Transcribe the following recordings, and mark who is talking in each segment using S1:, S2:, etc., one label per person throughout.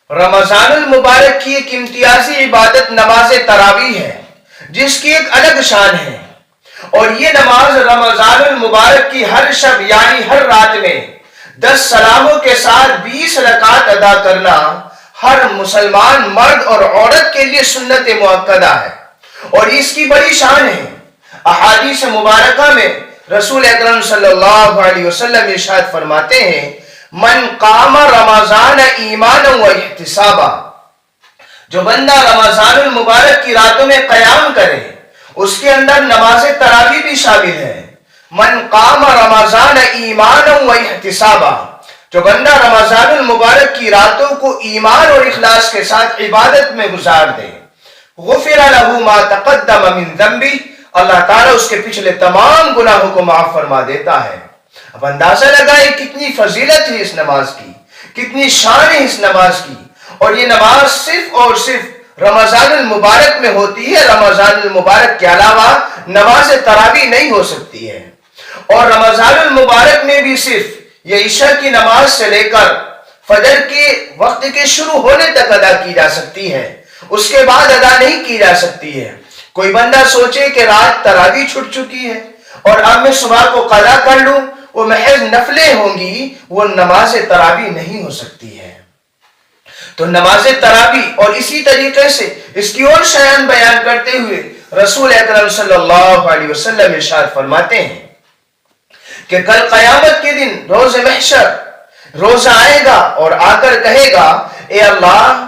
S1: رمضان المبارک کی ایک امتیازی عبادت نماز تراویح ہے، جس کی ایک الگ شان ہے، اور یہ نماز رمضان المبارک کی ہر شب یعنی ہر رات میں 10 سلاموں کے ساتھ 20 رکعات ادا کرنا ہر مسلمان مرد اور عورت کے لیے سنت مؤکدہ ہے، اور اس کی بڑی شان ہے۔ احادیث مبارکہ میں رسول اکرم صلی اللہ علیہ وسلم ارشاد فرماتے ہیں، من قام رمضان ایمانا و احتسابا، جو بندہ رمضان المبارک کی راتوں میں قیام کرے، اس کے اندر نماز تراویح بھی شامل ہے۔ من قام رمضان ایمانا و احتسابا، جو بندہ رمضان المبارک کی راتوں کو ایمان اور اخلاص کے ساتھ عبادت میں گزار دے، غفر له ما تقدم من ذنبه، اللہ تعالیٰ اس کے پچھلے تمام گناہوں کو معاف فرما دیتا ہے۔ اب اندازہ لگائیں کتنی فضیلت ہے اس نماز کی، کتنی شان ہے اس نماز کی، اور یہ نماز صرف اور صرف رمضان المبارک میں ہوتی ہے۔ رمضان المبارک کے علاوہ نماز تراویح نہیں ہو سکتی ہے، اور رمضان المبارک میں بھی صرف یہ عشاء کی نماز سے لے کر فجر کے وقت کے شروع ہونے تک ادا کی جا سکتی ہے، اس کے بعد ادا نہیں کی جا سکتی ہے۔ کوئی بندہ سوچے کہ رات تراویح چھٹ چکی ہے اور اب میں صبح کو قضا کر لوں، وہ محض نفلیں ہوں گی، وہ نماز تراویح نہیں ہو سکتی ہے۔ تو نماز تراویح، اور اسی طریقے سے اس کی اور شان بیان کرتے ہوئے رسول اکرم صلی اللہ علیہ وسلم ارشاد فرماتے ہیں کہ کل قیامت کے دن روز محشر روزہ آئے گا اور آ کر کہے گا، اے اللہ،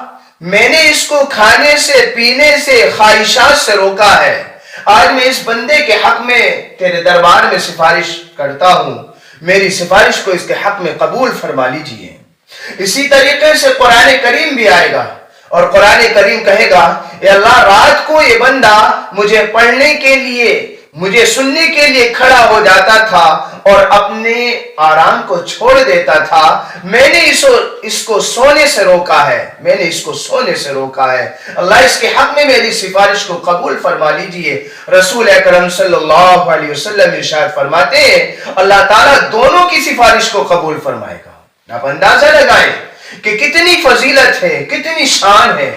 S1: میں نے اس کو کھانے سے پینے سے خواہشات سے روکا ہے، آج میں اس بندے کے حق میں تیرے دربار میں سفارش کرتا ہوں، میری سفارش کو اس کے حق میں قبول فرما لیجئے۔ اسی طریقے سے قرآن کریم بھی آئے گا، اور قرآن کریم کہے گا، اے اللہ، رات کو یہ بندہ مجھے پڑھنے کے لیے، مجھے سننے کے لیے کھڑا ہو جاتا تھا اور اپنے آرام کو چھوڑ دیتا تھا، میں نے اس کو سونے سے روکا ہے، میں نے اس کو سونے سے روکا ہے، اللہ اس کے حق میں میری سفارش کو قبول فرما لیجئے۔ رسول اکرم صلی اللہ علیہ وسلم ارشاد فرماتے ہیں، اللہ تعالیٰ دونوں کی سفارش کو قبول فرمائے گا۔ آپ اندازہ لگائیں کہ کتنی فضیلت ہے، کتنی شان ہے،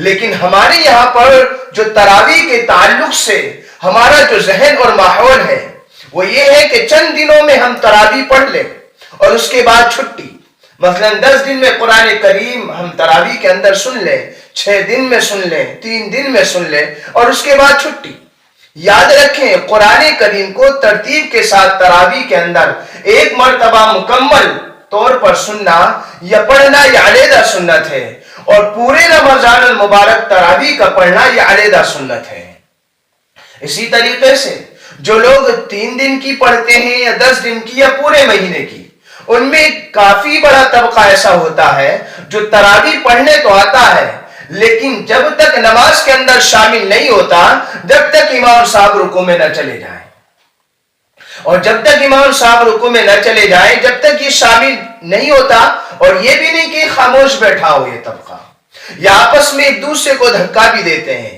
S1: لیکن ہمارے یہاں پر جو تراویح کے تعلق سے ہمارا جو ذہن اور ماحول ہے وہ یہ ہے کہ چند دنوں میں ہم تراویح پڑھ لیں اور اس کے بعد چھٹی، مثلا 10 دن میں قرآن کریم ہم تراویح کے اندر سن لیں، 6 دن میں سن لیں، 3 دن میں سن لیں، اور اس کے بعد چھٹی۔ یاد رکھیں، قرآن کریم کو ترتیب کے ساتھ تراویح کے اندر ایک مرتبہ مکمل طور پر سننا یا پڑھنا یہ علیحدہ سنت ہے، اور پورے رمضان المبارک تراویح کا پڑھنا یہ علیحدہ سنت ہے۔ اسی طریقے سے جو لوگ 3 دن کی پڑھتے ہیں یا 10 دن کی یا پورے مہینے کی، ان میں کافی بڑا طبقہ ایسا ہوتا ہے جو تراویح پڑھنے تو آتا ہے، لیکن جب تک نماز کے اندر شامل نہیں ہوتا، جب تک امام صاحب رکوع میں نہ چلے جائیں، اور جب تک امام صاحب رکوع میں نہ چلے جائیں، جب تک یہ شامل نہیں ہوتا، اور یہ بھی نہیں کہ خاموش بیٹھا ہو یہ طبقہ، یا آپس میں ایک دوسرے کو دھکا بھی دیتے ہیں،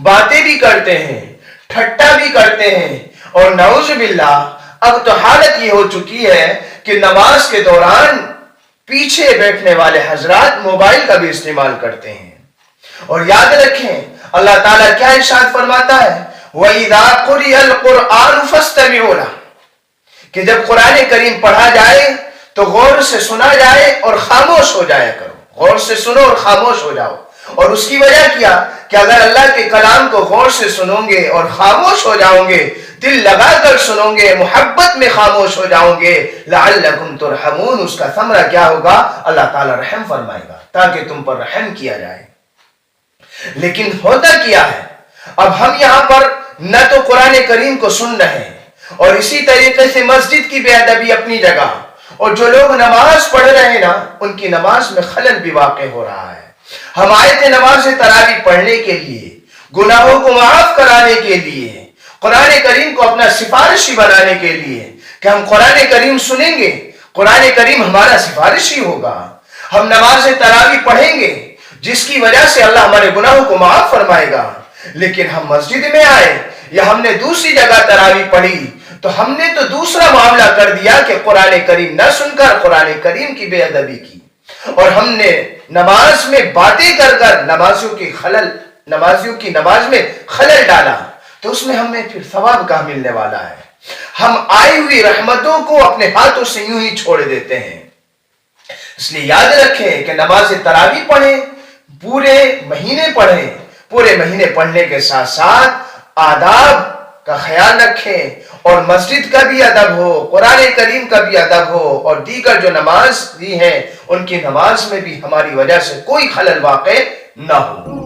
S1: باتیں بھی کرتے ہیں، ٹھٹا بھی کرتے ہیں، اور نعوذ باللہ اب تو حالت یہ ہو چکی ہے کہ نماز کے دوران پیچھے بیٹھنے والے حضرات موبائل کا بھی استعمال کرتے ہیں۔ اور یاد رکھیں اللہ تعالیٰ کیا ارشاد فرماتا ہے، وَإِذَا قُرِئَ الْقُرْآنُ فَاسْتَمِعُوا لَهُ، کہ جب قرآن کریم پڑھا جائے تو غور سے سنا جائے اور خاموش ہو جایا کرو، غور سے سنو اور خاموش ہو جاؤ۔ اور اس کی وجہ کیا کہ اگر اللہ کے کلام کو غور سے سنو گے اور خاموش ہو جاؤ گے، دل لگا کر سنو گے، محبت میں خاموش ہو جاؤ گے، لعلکم ترحمون، اس کا ثمرہ کیا ہوگا؟ اللہ تعالیٰ رحم فرمائے گا تاکہ تم پر رحم کیا جائے۔ لیکن ہوتا کیا ہے، اب ہم یہاں پر نہ تو قرآن کریم کو سن رہے ہیں، اور اسی طریقے سے مسجد کی بے ادبی اپنی جگہ، اور جو لوگ نماز پڑھ رہے ہیں نا، ان کی نماز میں خلل بھی واقع ہو رہا ہے۔ ہم آئے تھے نماز تراویح پڑھنے کے لیے، گناہوں کو معاف کرانے کے لیے، قرآن کریم کو اپنا سفارشی بنانے کے لیے، کہ ہم قرآن کریم سنیں گے، قرآن کریم ہمارا سفارشی ہوگا، ہم نماز تراویح پڑھیں گے جس کی وجہ سے اللہ ہمارے گناہوں کو معاف فرمائے گا۔ لیکن ہم مسجد میں آئے یا ہم نے دوسری جگہ تراویح پڑھی تو ہم نے تو دوسرا معاملہ کر دیا کہ قرآن کریم نہ سن کر قرآن کریم کی بے ادبی کی۔ اور ہم نے نماز میں باتیں کر کر نمازیوں کی نماز میں خلل ڈالا تو اس میں ہمیں پھر ثواب کہاں ملنے والا ہے؟ ہم آئی ہوئی رحمتوں کو اپنے ہاتھوں سے یوں ہی چھوڑ دیتے ہیں۔ اس لیے یاد رکھیں کہ نماز تراویح پڑھیں، پورے مہینے پڑھیں، پورے مہینے پڑھنے کے ساتھ ساتھ آداب کا خیال رکھیں، اور مسجد کا بھی ادب ہو، قرآن کریم کا بھی ادب ہو، اور دیگر جو نماز دی ہیں ان کی نماز میں بھی ہماری وجہ سے کوئی خلل واقع نہ ہو۔